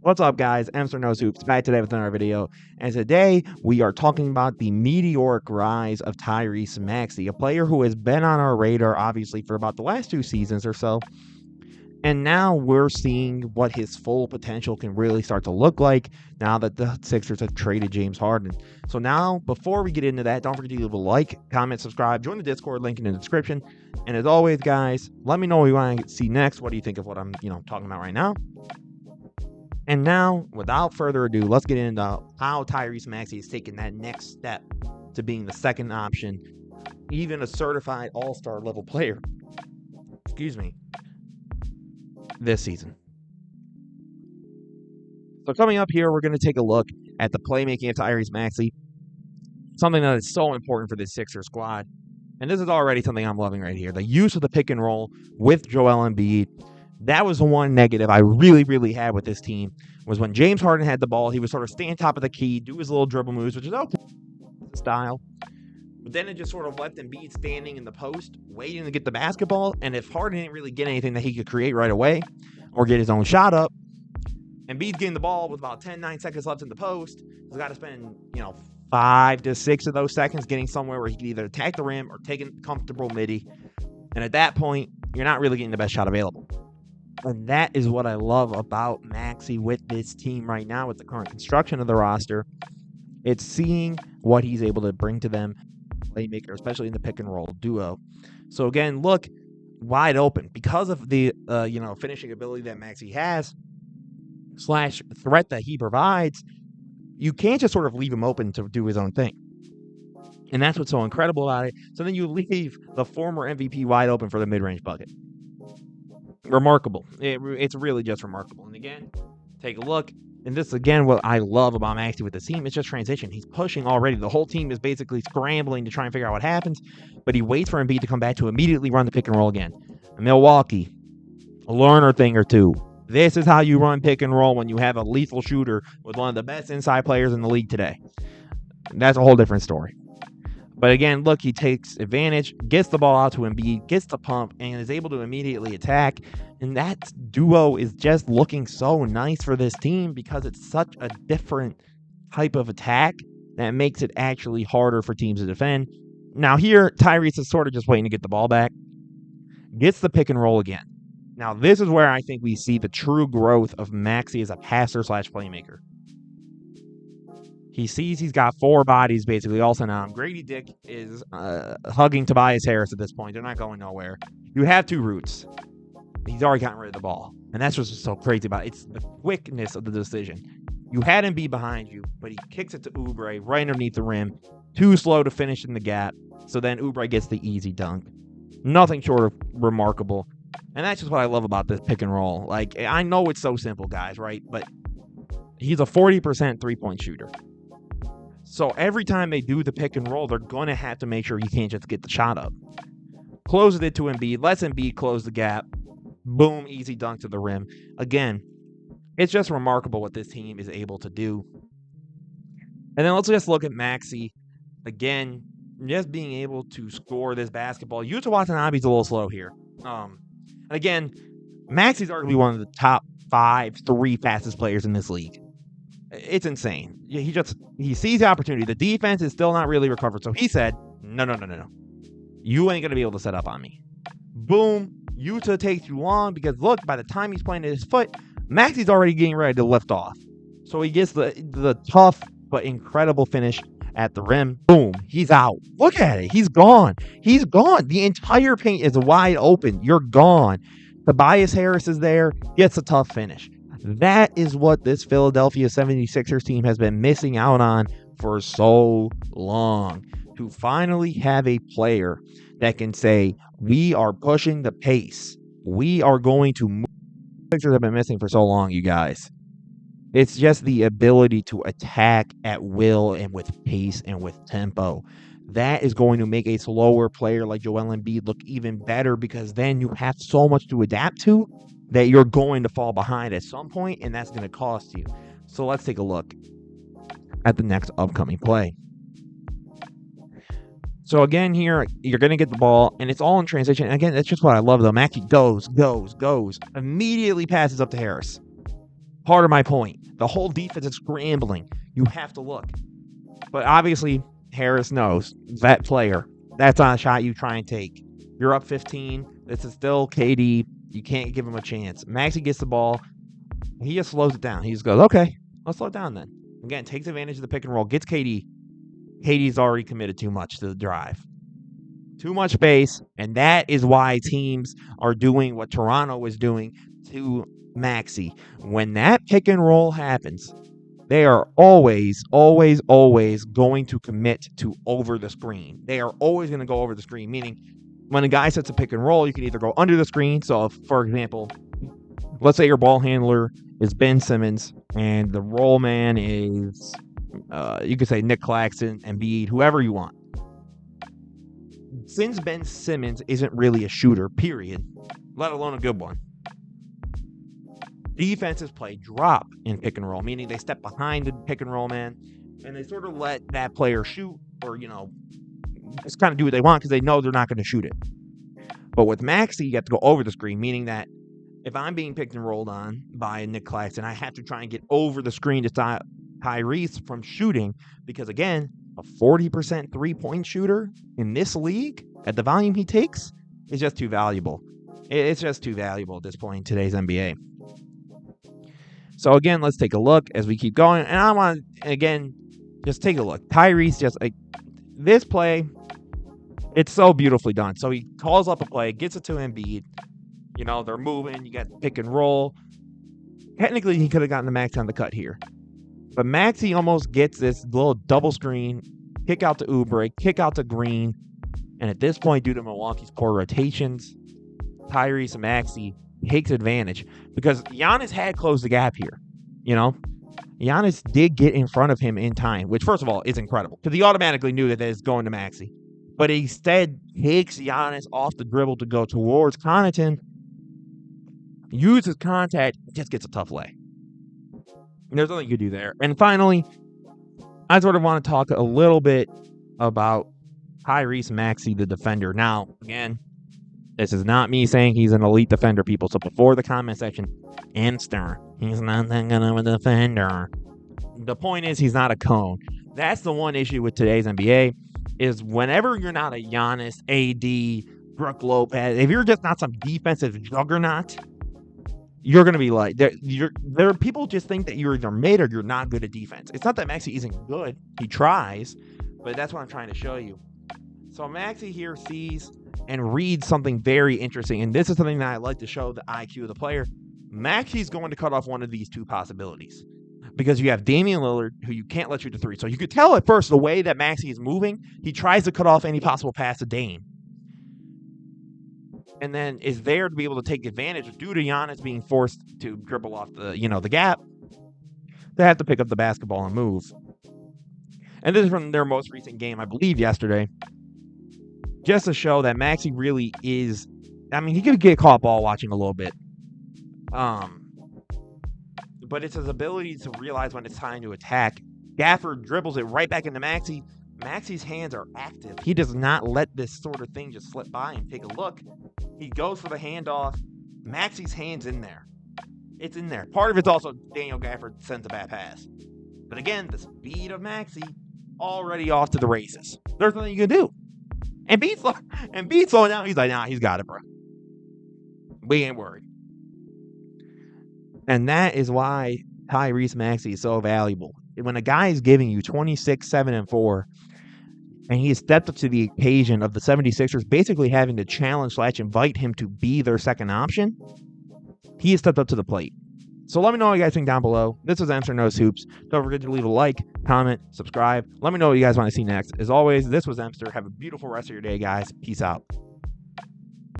What's up, guys? Mr. Knows Hoops back today with another video, and today we are talking about the meteoric rise of Tyrese Maxey, a player who has been on our radar obviously for about the last 2 seasons or so, and now we're seeing what his full potential can really start to look like now that the Sixers have traded James Harden. So now, before we get into that, don't forget to leave a like, comment, subscribe, join the Discord link in the description, and as always, guys, let me know what you want to see next. What do you think of what I'm talking about right now? And now, without further ado, let's get into how Tyrese Maxey is taking that next step to being the second option, even a certified all-star level player, this season. So coming up here, we're going to take a look at the playmaking of Tyrese Maxey, something that is so important for this Sixers squad. And this is already something I'm loving right here. The use of the pick and roll with Joel Embiid. That was the one negative I really had with this team, was when James Harden had the ball, he would sort of stay on top of the key, do his little dribble moves, which is okay style. But then it just sort of left Embiid standing in the post, waiting to get the basketball. And if Harden didn't really get anything that he could create right away or get his own shot up, Embiid's getting the ball with about 9 seconds left in the post. He's got to spend, 5 to 6 of those seconds getting somewhere where he can either attack the rim or take a comfortable midi. And at that point, you're not really getting the best shot available. And that is what I love about Maxey with this team right now, with the current construction of the roster. It's seeing what he's able to bring to them, playmaker, especially in the pick and roll duo. So again, look, wide open because of the finishing ability that Maxey has / threat that he provides. You can't just sort of leave him open to do his own thing. And that's what's so incredible about it. So then you leave the former MVP wide open for the mid-range bucket. Remarkable. It's really just remarkable. And again, take a look. And this, again, what I love about Maxey with the team, it's just transition. He's pushing already. The whole team is basically scrambling to try and figure out what happens, but he waits for Embiid to come back to immediately run the pick and roll again. Milwaukee, learn a thing or two. This is how you run pick and roll when you have a lethal shooter with one of the best inside players in the league today. That's a whole different story. But again, look, he takes advantage, gets the ball out to Embiid, gets the pump, and is able to immediately attack. And that duo is just looking so nice for this team because it's such a different type of attack that makes it actually harder for teams to defend. Now here, Tyrese is sort of just waiting to get the ball back. Gets the pick and roll again. Now this is where I think we see the true growth of Maxey as a passer / playmaker. He sees he's got 4 bodies basically all sent out. Grady Dick is hugging Tobias Harris at this point. They're not going nowhere. You have 2 routes. He's already gotten rid of the ball. And that's what's so crazy about it. It's the quickness of the decision. You had him be behind you, but he kicks it to Oubre right underneath the rim. Too slow to finish in the gap. So then Oubre gets the easy dunk. Nothing short of remarkable. And that's just what I love about this pick and roll. Like, I know it's so simple, guys, right? But he's a 40% three-point shooter. So every time they do the pick and roll, they're going to have to make sure you can't just get the shot up. Closes it to Embiid, lets Embiid close the gap. Boom, easy dunk to the rim. Again, it's just remarkable what this team is able to do. And then let's just look at Maxey. Again, just being able to score this basketball. Yuta Watanabe's a little slow here. And again, Maxey's arguably one of the top 3 fastest players in this league. It's insane. He sees the opportunity. The defense is still not really recovered. So he said, no. You ain't going to be able to set up on me. Boom. Yuta takes too long because, look, by the time he's playing at his foot, Maxey's already getting ready to lift off. So he gets the tough but incredible finish at the rim. Boom. He's out. Look at it. He's gone. He's gone. The entire paint is wide open. You're gone. Tobias Harris is there. Gets a tough finish. That is what this Philadelphia 76ers team has been missing out on for so long. To finally have a player that can say, we are pushing the pace. We are going to move. The Sixers have been missing for so long, you guys. It's just the ability to attack at will and with pace and with tempo. That is going to make a slower player like Joel Embiid look even better because then you have so much to adapt to that you're going to fall behind at some point, and that's going to cost you. So let's take a look at the next upcoming play. So again here, you're going to get the ball, and it's all in transition. Again, that's just what I love, though. Maxey goes, immediately passes up to Harris. Part of my point. The whole defense is scrambling. You have to look. But obviously, Harris knows that player. That's not a shot you try and take. You're up 15. This is still KD. You can't give him a chance. Maxey gets the ball. He just slows it down. He just goes, okay, let's slow it down then. Again, takes advantage of the pick and roll. Gets KD. KD's already committed too much to the drive. Too much space. And that is why teams are doing what Toronto was doing to Maxey. When that pick and roll happens, they are always, always, always going to commit to over the screen. They are always going to go over the screen, meaning when a guy sets a pick and roll, you can either go under the screen. So, if, for example, let's say your ball handler is Ben Simmons and the roll man is, you could say Nick Claxton, Embiid, whoever you want. Since Ben Simmons isn't really a shooter, period, let alone a good one, defenses play drop in pick and roll, meaning they step behind the pick and roll man and they sort of let that player shoot or, just kind of do what they want because they know they're not going to shoot it. But with Maxey, you have to go over the screen, meaning that if I'm being picked and rolled on by Nick Claxton, I have to try and get over the screen to stop Tyrese from shooting because, again, a 40% three-point shooter in this league at the volume he takes is just too valuable. It's just too valuable at this point in today's NBA. So, again, let's take a look as we keep going. And I want to, again, just take a look. Tyrese just, this play, it's so beautifully done. So, he calls up a play, gets it to Embiid. They're moving. You got pick and roll. Technically, he could have gotten the Maxey on the cut here. But Maxey almost gets this little double screen, kick out to Oubre, kick out to Green. And at this point, due to Milwaukee's poor rotations, Tyrese Maxey takes advantage because Giannis had closed the gap here. Giannis did get in front of him in time, which, first of all, is incredible because he automatically knew that it's going to Maxey. But he instead takes Giannis off the dribble to go towards Connaughton, uses contact, just gets a tough lay. And there's nothing you can do there. And finally, I sort of want to talk a little bit about Tyrese Maxey, the defender. Now, again, this is not me saying he's an elite defender, people. So before the comment section, Inster, he's not that good of a defender. The point is he's not a cone. That's the one issue with today's NBA is whenever you're not a Giannis, AD, Brook Lopez, if you're just not some defensive juggernaut, you're going to be like, there people just think that you're either mid or you're not good at defense. It's not that Maxey isn't good. He tries, but that's what I'm trying to show you. So Maxey here sees and reads something very interesting, and this is something that I like to show the IQ of the player. Maxey's going to cut off one of these two possibilities because you have Damian Lillard, who you can't let shoot the three. So you could tell at first the way that Maxey is moving, he tries to cut off any possible pass to Dame. And then is there to be able to take advantage due to Giannis being forced to dribble off the gap. They have to pick up the basketball and move. And this is from their most recent game, I believe yesterday. Just to show that Maxey really is, he could get caught ball watching a little bit. But it's his ability to realize when it's time to attack. Gafford dribbles it right back into Maxey. Maxey's hands are active. He does not let this sort of thing just slip by and take a look. He goes for the handoff. Maxey's hand's in there. It's in there. Part of it's also Daniel Gafford sends a bad pass. But again, the speed of Maxey already off to the races. There's nothing you can do. And Beat's slowing down. He's like, nah, he's got it, bro. We ain't worried. And that is why Tyrese Maxey is so valuable. When a guy is giving you 26, 7, and 4, and he has stepped up to the occasion of the 76ers basically having to challenge / invite him to be their second option, he has stepped up to the plate. So let me know what you guys think down below. This was Amster Knows Hoops. Don't forget to leave a like, comment, subscribe. Let me know what you guys want to see next. As always, this was Amster. Have a beautiful rest of your day, guys. Peace out.